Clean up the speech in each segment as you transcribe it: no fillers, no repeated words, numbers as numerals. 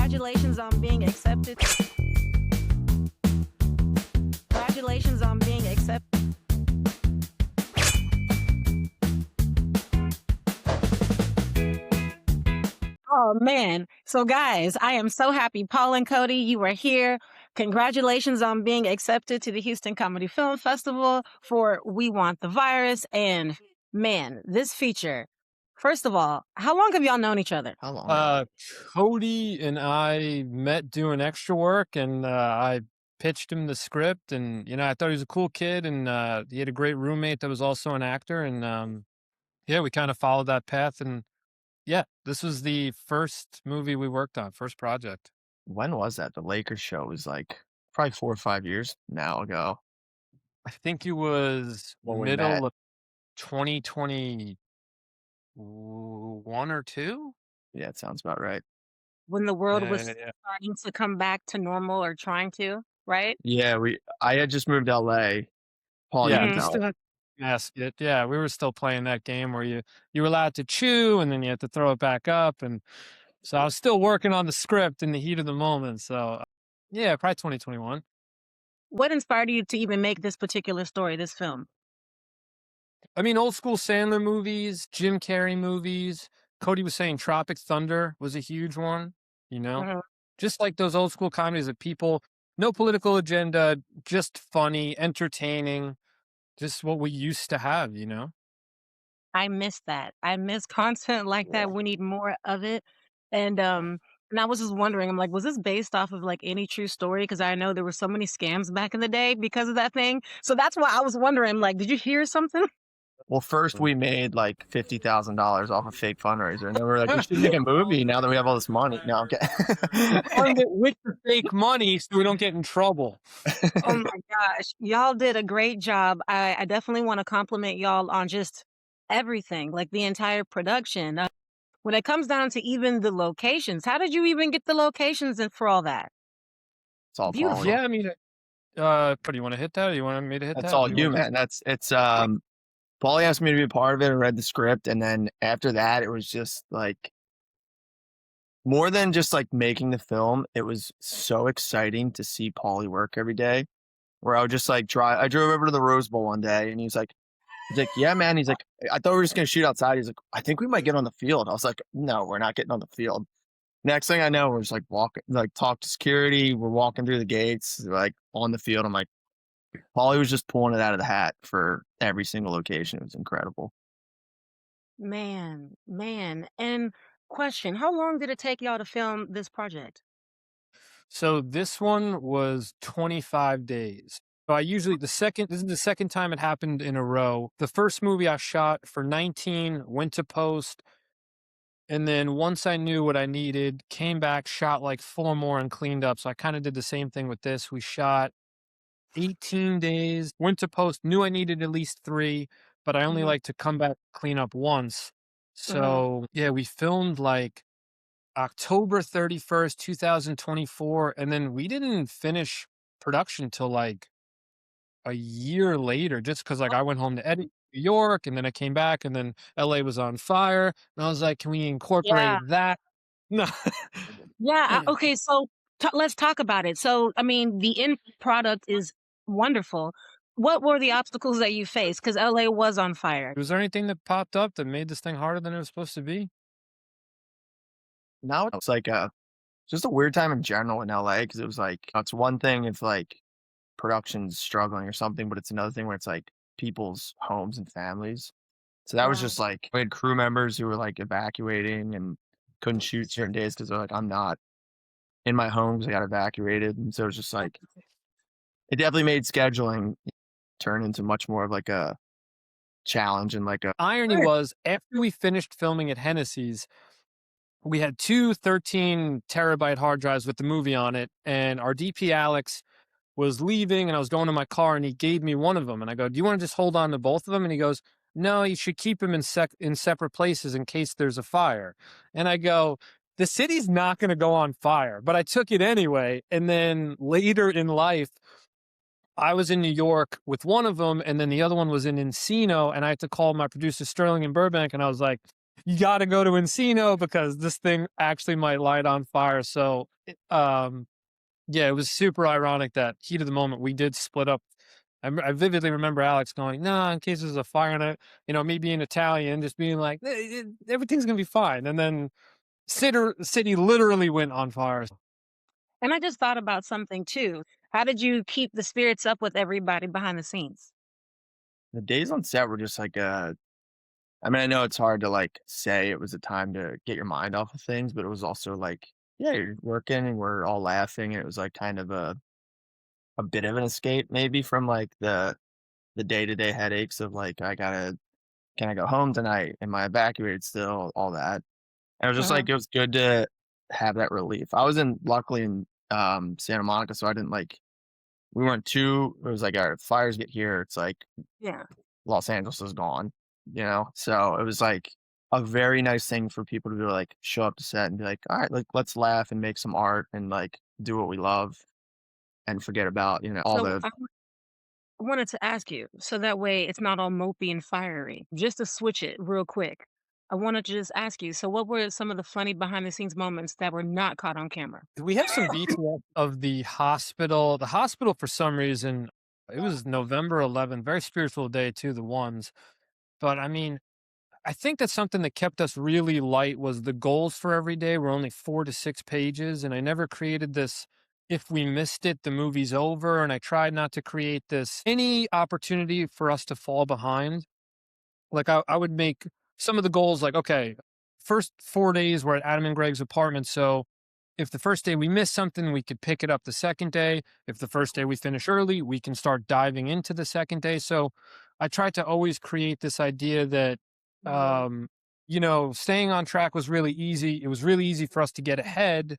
Congratulations on being accepted. Congratulations on being accepted. Oh man. So guys, I am so happy. Paul and Cody, you are here. Congratulations on being accepted to the Houston Comedy Film Festival for We Want the Virus. And man, this feature, first of all, how long have y'all known each other? How long? Cody and I met doing extra work, and I pitched him the script, and I thought he was a cool kid, and he had a great roommate that was also an actor, and yeah, we kind of followed that path, and yeah, this was the first movie we worked on, first project. When was that? The Lakers show was like probably 4 or 5 years now ago. I think it was When we met. middle of 2021 or 2. Yeah, it sounds about right. When the world was Yeah. starting to come back to normal or trying to, right? Yeah, I had just moved to LA. Paul, you Yeah, can you tell. still had to mask it. Yeah, we were still playing that game where you were allowed to chew, and then you had to throw it back up, and so I was still working on the script in the heat of the moment. So yeah, probably 2021. What inspired you to even make this particular story, this film? I mean, old school Sandler movies, Jim Carrey movies. Cody was saying Tropic Thunder was a huge one, Mhm. just like those old school comedies of people, no political agenda, just funny, entertaining, just what we used to have. I miss that. I miss content like Yeah. that. We need more of it. And I was just wondering, I'm like, was this based off of like any true story? Because I know there were so many scams back in the day because of that thing. So that's why I was wondering, like, did you hear something? Well, first we made like $50,000 off a fake fundraiser, and then we were like, we should make a movie now that we have all this money. No, I'm kidding. Fund it with the fake money so we don't get in trouble. Oh my gosh. Y'all did a great job. I definitely want to compliment y'all on just everything, like the entire production. When it comes down to even the locations, how did you even get the locations and for all that? It's all Beautiful. Paul. Yeah, I mean, but do you want to hit that? Or you want me to hit that? That's all Do you, want man. It's Paulie asked me to be a part of it and read the script, and then after that, it was just like more than just like making the film. It was so exciting to see Paulie work every day. Where I would just like drive. I drove over to the Rose Bowl one day, and he's like, yeah, man. He's like, I thought we were just gonna shoot outside. He's like, I think we might get on the field. I was like, no, we're not getting on the field. Next thing I know, we're just like walking, like talk to security. We're walking through the gates, like on the field. I'm like, Paulie was just pulling it out of the hat for every single location. It was incredible. Man, man. And question, how long did it take y'all to film this project? So this one was 25 days. So this is the second time it happened in a row. The first movie I shot for 19, went to post, and then once I knew what I needed, came back, shot like 4 more and cleaned up. So I kind of did the same thing with this. We shot 18 days, went to post, knew I needed at least 3, but I only Mhm. like to come back, clean up once. Mhm. So yeah, we filmed like October 31st, 2024, and then we didn't finish production till like a year later, just because like I went home to New York, and then I came back, and then LA was on fire, and I was like, can we incorporate Yeah. that? No. Yeah. Okay. So let's talk about it. So, I mean, the end product is wonderful. What were the obstacles that you faced? Because LA was on fire. Was there anything that popped up that made this thing harder than it was supposed to be? Now it's like just a weird time in general in LA, because it was like it's one thing if like production's struggling or something, but it's another thing where it's like people's homes and families. So that was Yeah. just like we had crew members who were like evacuating and couldn't shoot certain days because they're like, I'm not in my home because I got evacuated. And so it was just like it definitely made scheduling turn into much more of like a challenge and like a Irony was, after we finished filming at Hennessy's, we had 2 13 terabyte hard drives with the movie on it, and our DP Alex was leaving, and I was going to my car, and he gave me one of them, and I go, do you want to just hold on to both of them? And he goes, no, you should keep them in separate places in case there's a fire. And I go, the city's not going to go on fire, but I took it anyway. And then later in life, I was in New York with one of them, and then the other one was in Encino, and I had to call my producer Sterling in Burbank, and I was like, you got to go to Encino because this thing actually might light on fire. So, yeah, it was super ironic that heat of the moment we did split up. I vividly remember Alex going, "No, in case there's a fire in it," me being Italian, just being like, "Everything's gonna be fine." And then city literally went on fire. And I just thought about something too. How did you keep the spirits up with everybody behind the scenes? The days on set were just like I mean, I know it's hard to like say it was a time to get your mind off of things, but it was also like, yeah, you're working and we're all laughing. And it was like kind of a bit of an escape maybe from like the day-to-day headaches of like can I go home tonight? Am I evacuated still? All that. And it was just Uh-huh. like it was good to have that relief. I was luckily in Santa Monica, so I didn't like we weren't too it was like our fires get here, it's like Yeah. Los Angeles is gone, you know? So it was like a very nice thing for people to be like show up to set and be like, all right, like let's laugh and make some art and like do what we love and forget about, all So the I wanted to ask you, so that way it's not all mopey and fiery. Just to switch it real quick, I wanted to just ask you, so what were some of the funny behind the scenes moments that were not caught on camera? We have some BTS of the hospital. The hospital, for some reason, it was November 11th, very spiritual day too, the ones. But I mean, I think that's something that kept us really light was the goals for every day were only 4 to 6 pages. And I never created this, if we missed it, the movie's over. And I tried not to create this any opportunity for us to fall behind. Like I would make some of the goals like, okay, first 4 days we're at Adam and Greg's apartment. So if the first day we miss something, we could pick it up the second day. If the first day we finish early, we can start diving into the second day. So I tried to always create this idea that, um, staying on track was really easy. It was really easy for us to get ahead.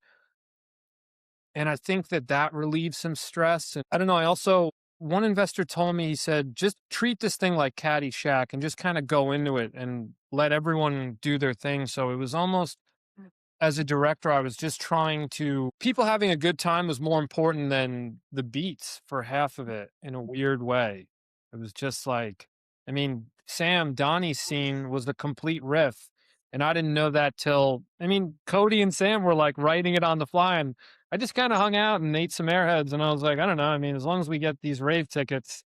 And I think that that relieves some stress. And I don't know. One investor told me, he said, just treat this thing like Caddyshack and just kind of go into it and let everyone do their thing. So it was almost, as a director, I was just trying to, people having a good time was more important than the beats for half of it in a weird way. It was just like, I mean, Donnie's scene was a complete riff. And I didn't know that till, Cody and Sam were like writing it on the fly. And I just kind of hung out and ate some airheads. And I was like, I don't know. I mean, as long as we get these rave tickets,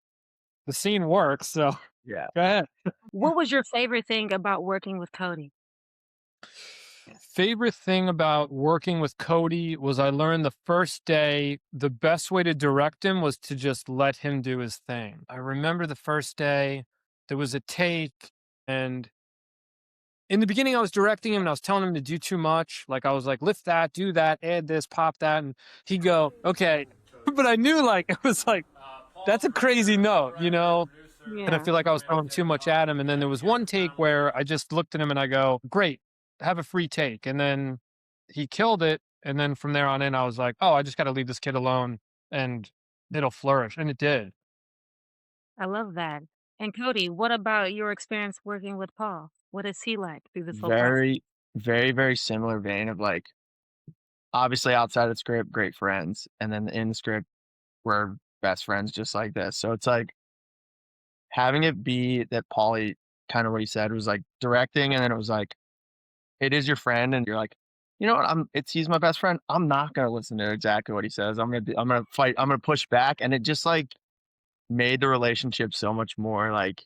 the scene works. So yeah. go ahead. What was your favorite thing about working with Cody? Favorite thing about working with Cody was I learned the first day the best way to direct him was to just let him do his thing. I remember the first day there was a take, and in the beginning I was directing him and I was telling him to do too much. Like I was like, lift that, do that, add this, pop that, and he'd go, okay. But I knew like it was like that's a crazy note, and I Yeah, feel like I was throwing too much at him. And then there was one take where I just looked at him and I go, great, have a free take. And then he killed it. And then from there on in, I was like, oh, I just got to leave this kid alone and it'll flourish. And it did. I love that. And Cody, what about your experience working with Paul? What is he like through this whole process? very, very, very similar vein of like obviously outside of script, great friends. And then in the script, we're best friends just like this. So it's like having it be that Paulie kind of what he said was like directing, and then it was like, it is your friend, and you're like, you know what? He's my best friend. I'm not gonna listen to exactly what he says. I'm gonna fight. I'm gonna push back, and it just like made the relationship so much more like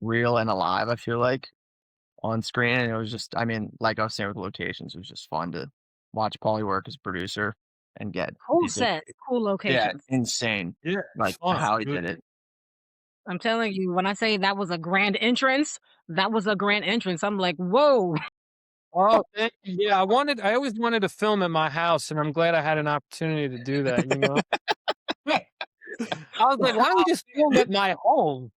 real and alive. I feel like on screen, and it was just, I mean, like I was saying with locations, it was just fun to watch Paulie work as producer and get Cool these like, sets, cool yeah, locations. insane Yeah, it's like fun. how he Good. did it. I'm telling you, when I say that was a grand entrance, that was a grand entrance. I'm like, whoa. Oh, yeah. I always wanted to film at my house, and I'm glad I had an opportunity to do that. I was like, why don't we just film at my home?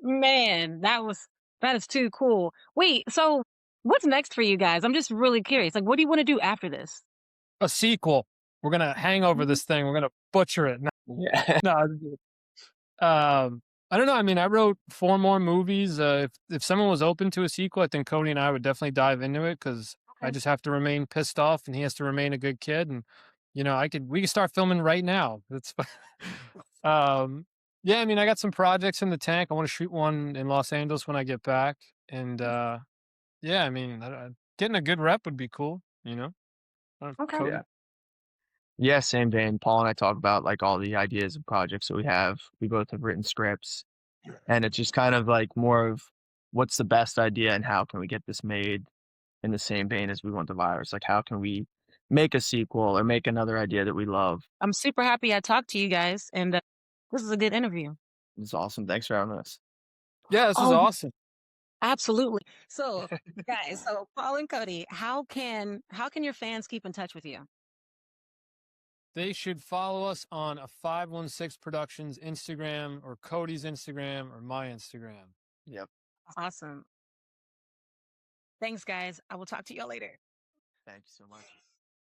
Man, that is too cool. Wait, so what's next for you guys? I'm just really curious. Like, what do you want to do after this? A sequel. We're going to hang over Mhm. this thing. We're going to butcher it. Yeah. No, I don't know. I mean, I wrote 4 more movies. If someone was open to a sequel, I think Cody and I would definitely dive into it because I Okay. just have to remain pissed off and he has to remain a good kid. And we could start filming right now. It's um, yeah. I mean, I got some projects in the tank. I want to shoot one in Los Angeles when I get back, and Yeah, I mean, getting a good rep would be cool, you know? Okay. Cody? Yeah. Yeah, same vein. Paul and I talk about like all the ideas and projects that we have. We both have written scripts, and it's just kind of like more of what's the best idea and how can we get this made in the same vein as we want the virus. Like, how can we make a sequel or make another idea that we love? I'm super happy I talked to you guys, and this is a good interview. It's awesome. Thanks for having us. Yeah, this was Oh, awesome. absolutely. So, guys, so Paul and Cody, how can your fans keep in touch with you? They should follow us on a 516 Productions Instagram or Cody's Instagram or my Instagram. Yep. Awesome. Thanks, guys. I will talk to y'all later. Thank you so much.